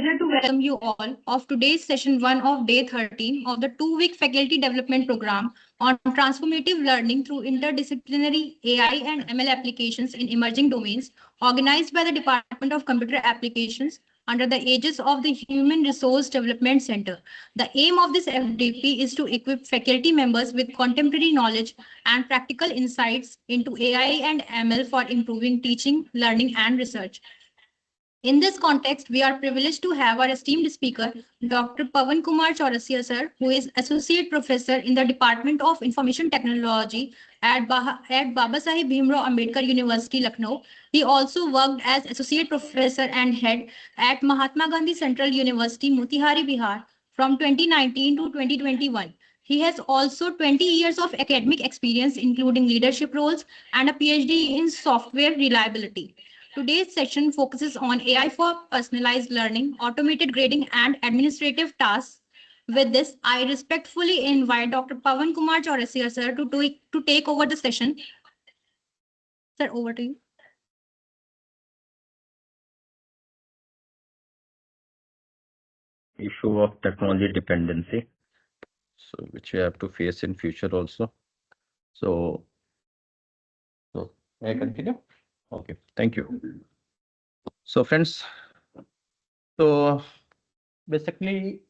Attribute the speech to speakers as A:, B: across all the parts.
A: pleasure to welcome you all of today's session 1 of day 13 of the 2-week faculty development program on transformative learning through interdisciplinary AI and ML applications in emerging domains, organized by the Department of Computer Applications under the aegis of the Human Resource Development Center. The aim of this FDP is to equip faculty members with contemporary knowledge and practical insights into AI and ML for improving teaching, learning, and research. In this context, we are privileged to have our esteemed speaker, Dr. Pawan Kumar Chaurasia, sir, who is Associate Professor in the Department of Information Technology at Babasaheb Bhimrao Ambedkar University, Lucknow. He also worked as Associate Professor and Head at Mahatma Gandhi Central University, Motihari, Bihar, from 2019 to 2021. He has also 20 years of academic experience, including leadership roles and a PhD in software reliability. Today's session focuses on AI for personalized learning, automated grading, and administrative tasks. With this, I respectfully invite Dr. Pawan Kumar Chaurasia, sir, to take over the session. Sir, over to you.
B: Issue of technology dependency, so which we have to face in future also. So may I continue? Okay, thank you. So friends, so basically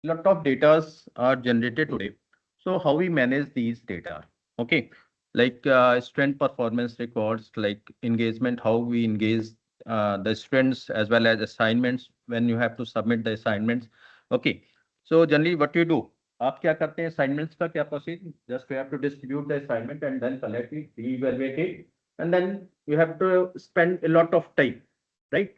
B: lot of data are generated today. So how we manage these data? Okay, like student performance records, like engagement, how we engage the students, as well as assignments when you have to submit the assignments. Okay, so generally what you do, आप क्या करते हैं assignments का क्या procedure? Just you have to distribute the assignment and then collect it, re-evaluate it, and then you have to spend a lot of time, right?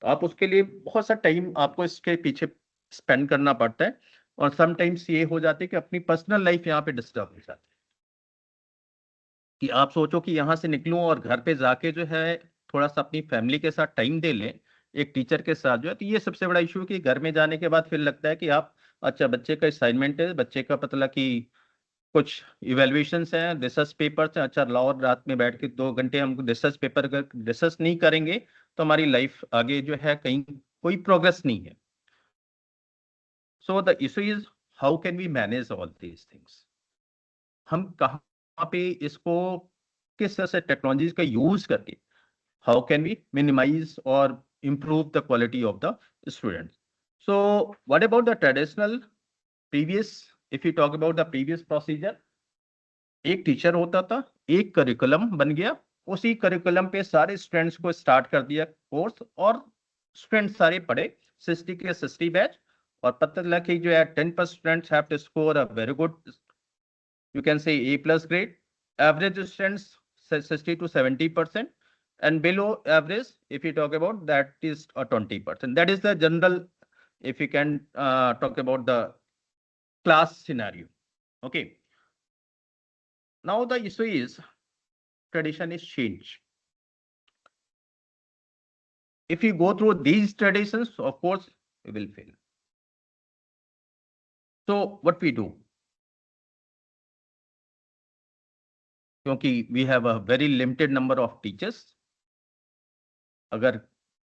B: आप उसके लिए बहुत सा टाइम आपको इसके पीछे स्पेंड करना पड़ता है, और समटाइम्स ये हो जाते हैं कि अपनी पर्सनल लाइफ यहाँ पे डिस्टर्ब हो जाती है, कि आप सोचो कि यहाँ से निकलूं और घर पे जाके जो है थोड़ा सा अपनी फैमिली के साथ टाइम दे लें, एक टीचर के साथ जो है, तो ये सबसे बड़ा इशू है कि घर में जाने के बाद फिर लगता है कि आप अच्छा बच्चे का असाइनमेंट है, बच्चे का मतलब कि कुछ इवेल्युएशंस हैं, रिसर्च पेपर्स हैं, अच्छा लाओ रात में बैठ के 2 घंटे हम रिसर्च पेपर रिसर्च नहीं करेंगे तो हमारी लाइफ आगे जो है कहीं कोई प्रोग्रेस नहीं है. So the issue is how can we manage all these things? हम कहाँ पे इसको किस तरह से टेक्नोलॉजीज का यूज करके how can we minimize or improve the quality of the students? So what about the traditional previous, if you talk about the previous procedure, एक टीचर होता था, एक करिकुलम बन गया, उसी करिकुलम पे सारे स्टूडेंट्स को स्टार्ट कर दिया कोर्स, और स्टूडेंट सारे पढ़े 60 के 60 बैच, और पता चला कि जो है 10% students have to score a very good, you can say A+ grade, average students 60 to 70%, and below average, if you talk about that, is a 20%. That is the general, if you can talk about the class scenario. Okay. Now the issue is tradition is changed. If you go through these traditions, of course, we will fail. So what we do? क्योंकि we have a very limited number of teachers. अगर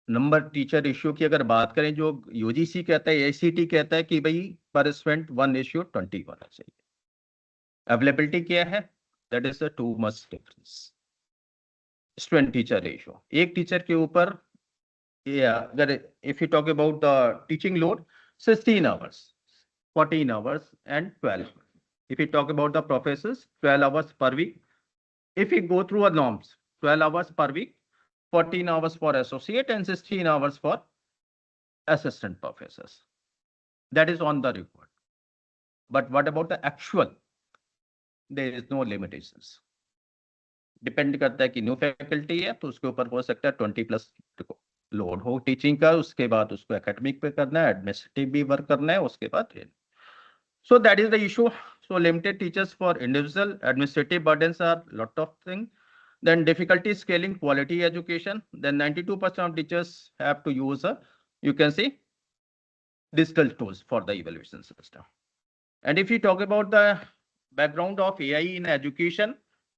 B: number teacher ratio की अगर बात करें, जो UGC कहता है, ACT कहता है कि भाई पर स्टूडेंट 1:20 होना चाहिए. अवेलेबिलिटी क्या है? That is the too much difference. Student teacher ratio, एक टीचर के ऊपर, अगर if you talk about the teaching load, 16 hours, 14 hours and 12. If you talk about the professors, 12 hours per week. If you go through a norms, 12 hours per week, 14 hours for associate and 16 hours for assistant professors. That is on the record. But what about the actual? There is no limitations. Depend करता है कि new faculty है तो उसके ऊपर हो सकता है 20+ लोड हो टीचिंग का, उसके बाद उसको एकेडमिक पे करना है, एडमिनिस्ट्रेटिव भी वर्क करना है, उसके बाद. So that is the issue. So limited teachers for individual, administrative burdens are lot of things. Then difficulty scaling quality education. Then 92% of teachers have to use you can see digital tools for the evaluation system. And if you talk about the background of AI in education,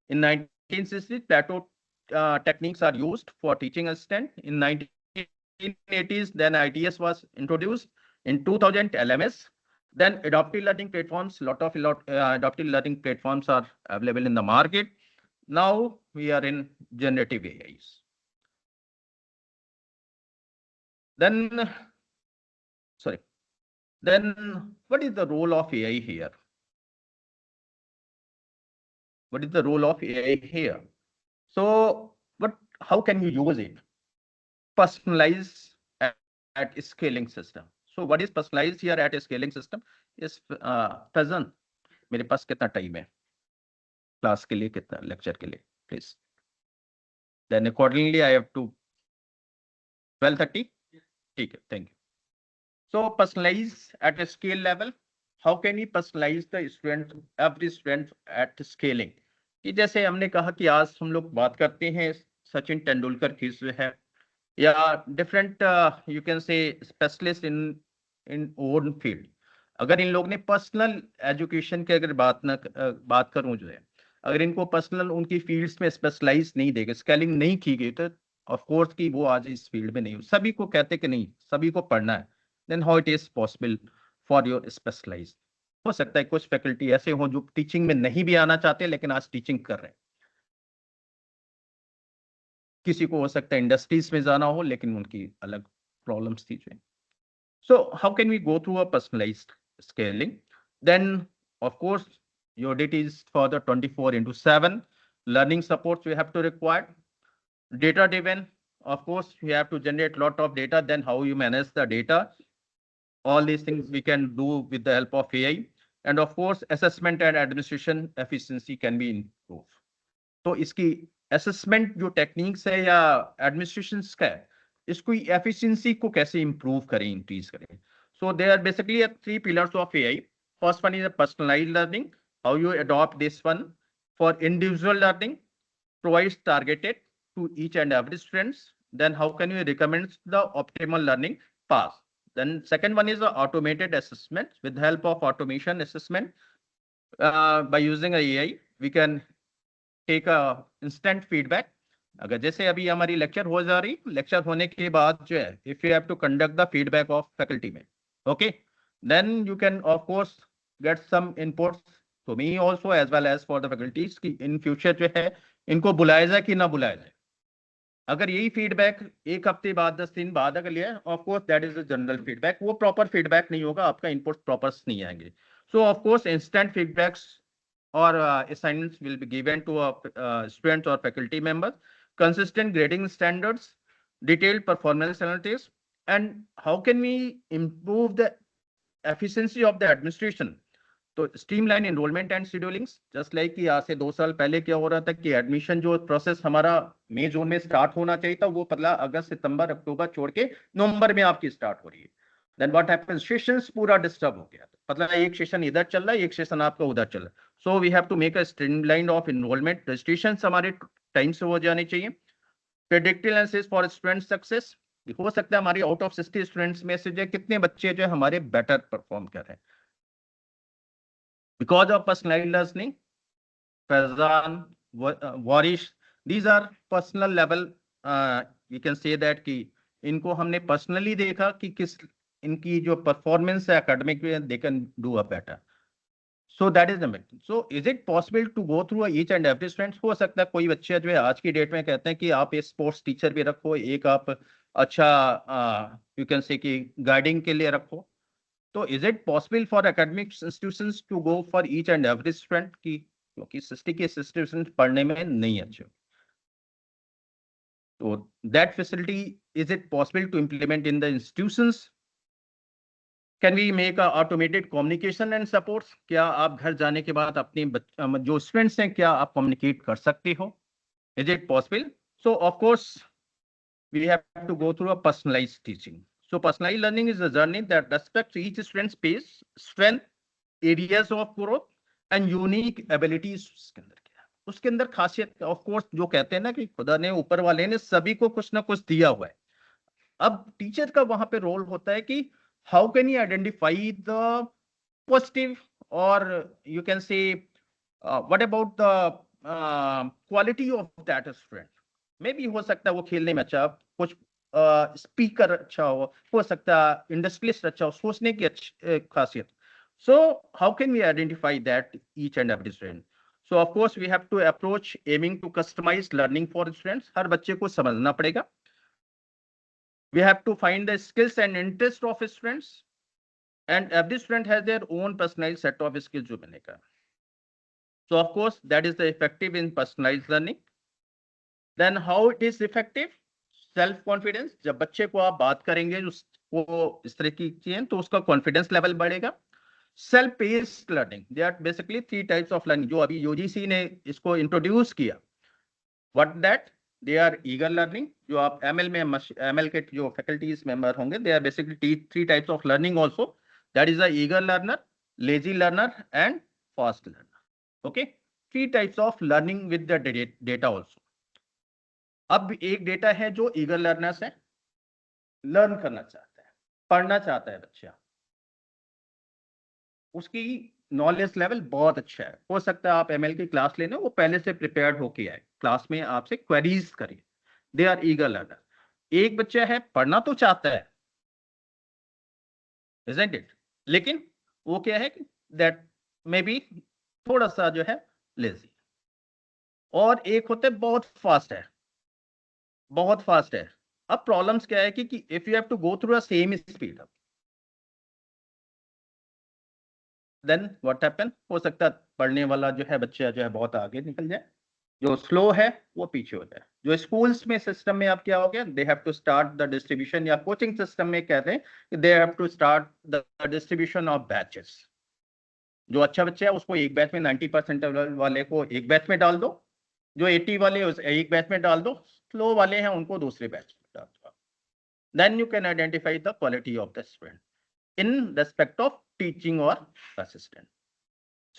B: in 1960s, Plato techniques are used for teaching assistant. In 1980s, then ITS was introduced. In 2000, LMS. Then adaptive learning platforms, adaptive learning platforms are available in the market. Now we are in generative AIs. Then, sorry. Then what is the role of AI here? What is the role of AI here? So, how can you use it? Personalize at scaling system. So what is personalized here at a scaling system? Is present. मेरे पास कितना time है class के लिए, कितना lecture के लिए, please. Then accordingly I have to 12:30. ठीक है, thank you. So personalize at a scale level. How can we personalize the student, every student at scaling? कि जैसे हमने कहा कि आज हम लोग बात करते हैं सचिन तेंदुलकर की जो है, या डिफरेंट यू कैन से स्पेशलिस्ट इन ओन फील्ड. अगर इन लोग ने पर्सनल एजुकेशन की अगर बात करूं जो है, अगर इनको पर्सनल उनकी फील्ड्स में स्पेशलाइज नहीं देगा, स्केलिंग नहीं की गई, तो ऑफ कोर्स कि वो आज इस फील्ड में नहीं हो. सभी को कहते कि नहीं, सभी को पढ़ना है, then how it is possible for your specialise. हो सकता है कुछ फैकल्टी ऐसे हो जो टीचिंग में नहीं भी आना चाहते लेकिन आज टीचिंग कर रहे हैं. किसी को हो सकता है इंडस्ट्रीज में जाना हो लेकिन उनकी अलग प्रॉब्लम्स थी जो. So how can we go through a personalized scaling? Then of course your data is for the 24/7 learning supports we have to require. Data driven, of course you have to generate lot of data, then how you manage the data. All these things we can do with the help of AI. And of course assessment and administration efficiency can be improved. तो इसकी assessment जो techniques है या administrations का है, इसको efficiency को कैसे improve करें, increase करें. So there are basically 3 pillars of AI. First one is a personalized learning. How you adopt this one for individual learning, provides targeted to each and every students. Then how can you recommend the optimal learning path? Then second one is the automated assessment. With the help of automation assessment, by using AI, we can take a instant feedback. अगर जैसे अभी हमारी lecture हो जा रही, lecture होने के बाद जो है, if you have to conduct the feedback of faculty में, okay, then you can of course get some inputs to me also as well as for the faculties कि in future जो है इनको बुलाया जाए कि ना बुलाया जाए. अगर यही फीडबैक एक हफ्ते बाद 10 दिन बाद अगर लिया, of course that is the general feedback, वो प्रॉपर फीडबैक नहीं होगा, आपका इनपुट प्रॉपर नहीं आएंगे. सो of course instant feedbacks or assignments will be given to students or faculty members, consistent grading standards, detailed performance analysis. And how can we improve the efficiency of the administration? तो streamline enrolment and schedulings, just like कि आज से 2 साल पहले क्या हो रहा था कि एडमिशन जो प्रोसेस हमारा मई जून में स्टार्ट होना चाहिए था, वो पहला अगस्त सितंबर अक्टूबर छोड़ के नवंबर में आपकी स्टार्ट हो रही है. देन व्हाट हैपेंस, सेशंस पूरा डिस्टर्ब हो गया, मतलब एक सेशन इधर चल रहा है, एक सेशन आपका उधर चल रहा है. So we have to make a streamline of enrolment. Registration हमारे टाइम से हो जाने चाहिए. Predictive analysis for student success, हो सकता है हमारी आउट ऑफ 60 स्टूडेंट्स में से जो कितने बच्चे जो हमारे बेटर परफॉर्म कर रहे हैं because of personalized learning. Faizan, Warish, these are personal level. You can say that कि इनको हमने personally देखा कि किस इनकी जो performance है academic में, they can do a better. So that is the matter. So is it possible to go through each and every student? हो सकता है कोई बच्चे जो है आज की डेट में कहते हैं कि आप एक स्पोर्ट्स टीचर भी रखो, एक आप अच्छा यू कैन से कि गाइडिंग के लिए रखो. तो is it possible for academic institutions to go for each and every student की, क्योंकि 60 के institutions पढ़ने में नहीं अच्छे. तो that facility, is it possible to implement in the institutions? Can we make a automated communication and supports? क्या आप घर जाने के बाद अपने जो स्टूडेंट्स हैं क्या आप कम्युनिकेट कर सकते हो? Is it possible? So of course we have to go through a personalized teaching. So personalized learning is a journey that respects each student's pace, strength, areas of growth and unique abilities. उसके अंदर खासियत of course जो कहते हैं ना कि खुदा ने, ऊपर वाले ने सभी को कुछ ना कुछ दिया हुआ है. अब टीचर का वहां पे रोल होता है कि how can you identify the positive और you can say what about the quality of that student. Maybe हो सकता है वो खेलने में अच्छा, कुछ स्पीकर अच्छा हो सकता है इंडस्ट्रियलिस्ट अच्छा हो, सोचने की अच्छी खासियत. So how can we identify that each and every student? So of course we have to approach aiming to customize learning for students. हर बच्चे को समझना पड़ेगा. We have to find the skills and interest of students, and every student has their own personalized set of skills जो बनेगा. So of course that is the effective in personalized learning. Then how it is effective? Self confidence. जब बच्चे को आप बात करेंगे उसको इस तरह की चीजें तो उसका कॉन्फिडेंस लेवल बढ़ेगा. Self paced learning, they are basically 3 types of learning जो अभी यूजीसी ने इसको इंट्रोड्यूस किया. What that? They are eager learning, जो आप एमएल में एमएल के जो फैकल्टीज मेंबर होंगे, they are basically 3 types of learning also. That is the eager learner, lazy learner and fast learner. Okay, 3 types of learning with the data also. अब एक data है जो ईगर लर्नर्स है, learn करना चाहता है, पढ़ना चाहता है बच्चा, उसकी नॉलेज लेवल बहुत अच्छा है. हो सकता है आप एमएल की क्लास लेने, वो पहले से प्रिपेयर्ड होके आए, क्लास में आपसे क्वेरीज करिए. They are eager learner. एक बच्चा है पढ़ना तो चाहता है, isn't it? लेकिन वो क्या है कि दैट मे बी थोड़ा सा जो है लेजी. और एक होते बहुत फास्ट है, बहुत फास्ट है. अब प्रॉब्लम्स क्या है कि if you have to go through the same speed, then what happen, हो सकता है पढ़ने वाला जो है बच्चा जो है बहुत आगे निकल जाए, जो स्लो है वो पीछे हो जाए. जो स्कूल्स में सिस्टम में अब क्या हो गया, they have to start the distribution, या कोचिंग सिस्टम में कहते हैं कि they have to start the distribution of batches. जो अच्छा बच्चा है उसको एक बैच में 90% वाले को एक बैच में डाल दो, जो 80 वाले उस एक बैच में डाल दो, स्लो वाले हैं उनको दूसरे बैच में डाल दो. Then you can identify the quality of the student in respect of teaching or assistant.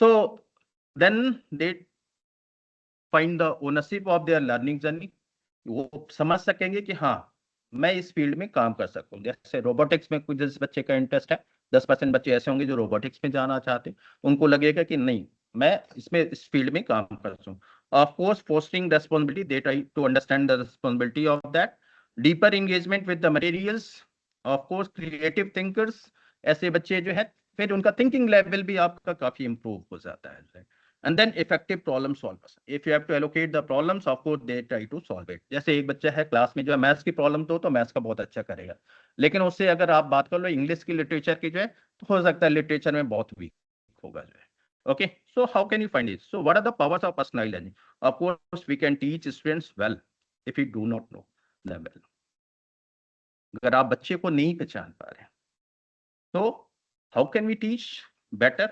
B: So then they find the ownership of their learning journey. वो समझ सकेंगे कि हाँ मैं इस फील्ड में काम कर सकता हूँ. जैसे रोबोटिक्स में कुछ जिस बच्चे का इंटरेस्ट है, 10% बच्चे ऐसे होंगे जो रोबोटिक्स में जाना चाहते हैं, उनको लगेगा कि नहीं मैं इसमें इस फील्ड में काम कर सकता हूँ. Of course fostering responsibility, they try to understand the responsibility of that. Deeper engagement with the materials, of course creative thinkers. ऐसे बच्चे जो है फिर उनका थिंकिंग लेवल भी आपका काफी इंप्रूव हो जाता है. And then effective problem solvers. If you have to allocate the problems, of course they try to solve it. जैसे एक बच्चा है क्लास में जो है मैथ्स की प्रॉब्लम तो मैथ्स का बहुत अच्छा करेगा, लेकिन उससे अगर आप बात कर लो इंग्लिश की लिटरेचर की जो है, तो हो सकता है लिटरेचर में बहुत वीक होगा जो है. Okay, so how can you find it? So what are the powers of personal learning? Of course we can teach students well if you do not know them well. अगर आप बच्चे को नहीं पहचान पा रहे तो how can we teach better?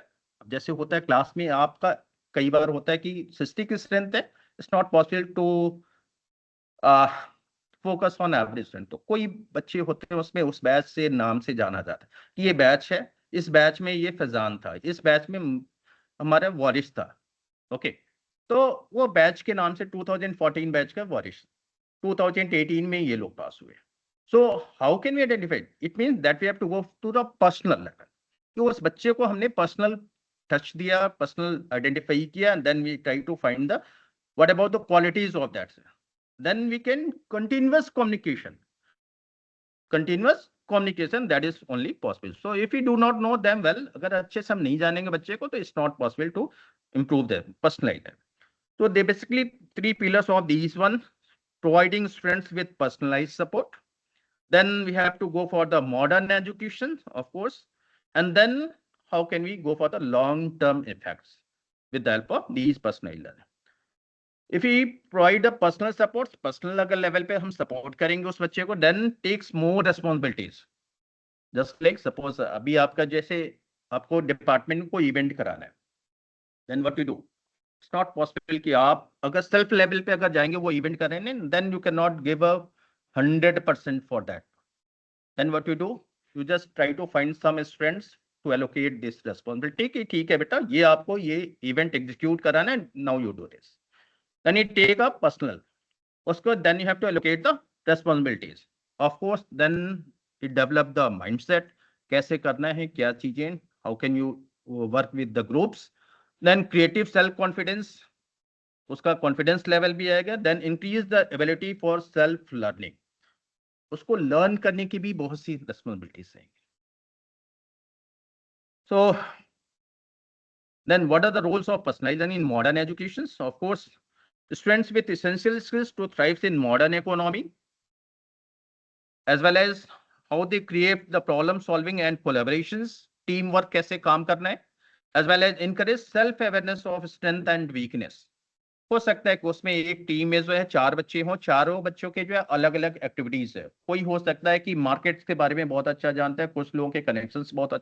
B: जैसे होता है क्लास में आपका कई बार होता है कि सिस्टिक स्ट्रेंथ है, it's not possible to focus on average strength. तो कोई बच्चे होते हैं उसमें उस बैच से नाम से जाना जाता है कि ये बैच है, इस बैच में ये फैजान था, इस बैच में हमारा वारिश था. ओके, तो वो बैच के नाम से 2014 बैच का वारिश, 2018 में ये लोग पास हुए. So how can we identify? It means that we have to go to the personal level, कि उस बच्चे को हमने पर्सनल टच दिया, पर्सनल आइडेंटिफाई किया, and then we try to find the what about the qualities of that. Then we can continuous communication that is only possible. So if we do not know them well, अगर अच्छे से हम नहीं जानेंगे बच्चे को, तो it's not possible to improve their personality. So they basically 3 pillars of these one: providing students with personalized support. Then we have to go for the modern education, of course, and then how can we go for the long-term effects with the help of these personal learning? If we provide the personal supports, personal अगर level पे हम support करेंगे उस बच्चे को, then takes more responsibilities. Just like suppose अभी आपका जैसे आपको डिपार्टमेंट को इवेंट कराना है, then what you do? It's not possible कि आप अगर सेल्फ लेवल पे अगर जाएंगे वो इवेंट करेंगे, then you cannot give a 100% for that. Then what you do? You just try to find some students to allocate this responsibility कि ठीक है बेटा ये आपको ये इवेंट एग्जीक्यूट कराना है, now you do this. Then you take up personal, उसको then you have to allocate the responsibilities. Of course then you develop the mindset, कैसे करना है क्या चीजें, how can you work with the groups. Then creative self confidence, उसका confidence level भी आएगा. Then increase the ability for self learning. उसको learn करने की भी बहुत सी रिस्पॉन्सिबिलिटीज हैं. So then what are the roles of personalization in modern education? So of course, students with essential skills to thrive in modern economy, as well as how they create the problem solving and collaborations, teamwork कैसे काम करना है, as well as encourage self awareness of strength and weakness. हो सकता है कि उसमें एक टीम में जो है 4 बच्चे हों, चारों बच्चों के जो है अलग अलग एक्टिविटीज है. कोई हो सकता है कि मार्केट्स के बारे में बहुत अच्छा जानता है, कुछ लोगों के कनेक्शंस बहुत